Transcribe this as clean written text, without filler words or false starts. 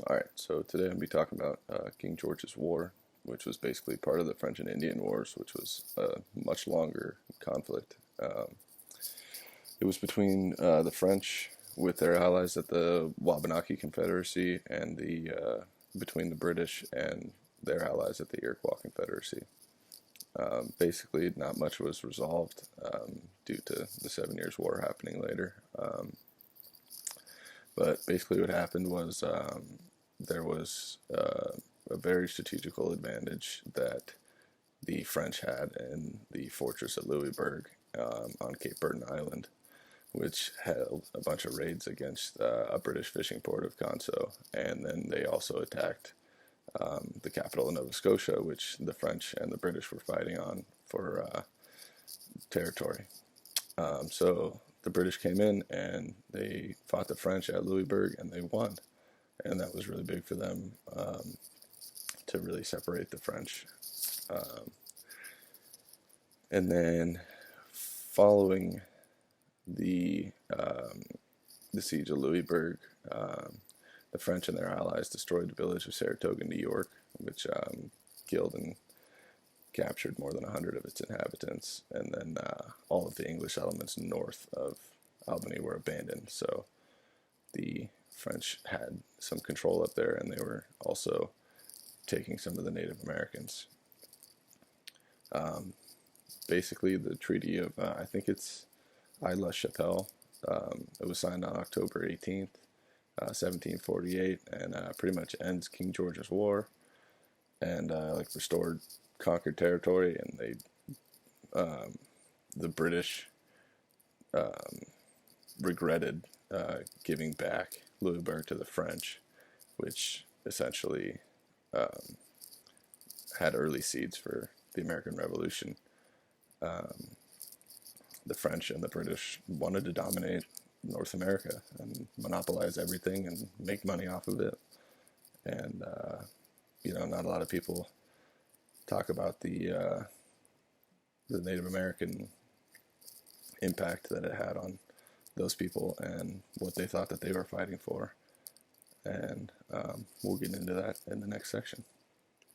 Alright, so today I'm going to be talking about King George's War, which was basically part of the French and Indian Wars, which was a much longer conflict. It was between the French with their allies at the Wabanaki Confederacy and between the British and their allies at the Iroquois Confederacy. Basically, not much was resolved due to the 7 Years' War happening later. But basically, what happened was there was a very strategical advantage that the French had in the fortress at Louisbourg on Cape Breton Island, which held a bunch of raids against a British fishing port of Ganso. And then they also attacked the capital of Nova Scotia, which the French and the British were fighting on for territory. So the British came in and they fought the French at Louisbourg and they won. And that was really big for them to really separate the French. And then following the siege of Louisbourg, the French and their allies destroyed the village of Saratoga, New York, which killed and captured more than 100 of its inhabitants, and then all of the English settlements north of Albany were abandoned. So the French had some control up there, and they were also taking some of the Native Americans. Basically, the Treaty of, I think it's Aix-la-Chapelle, it was signed on October 18th, 1748, and pretty much ends King George's War, and restored conquered territory, and the British regretted giving back Louisbourg to the French, which essentially had early seeds for the American Revolution. The French and the British wanted to dominate North America and monopolize everything and make money off of it. And not a lot of people talk about the Native American impact that it had on those people and what they thought that they were fighting for. And we'll get into that in the next section.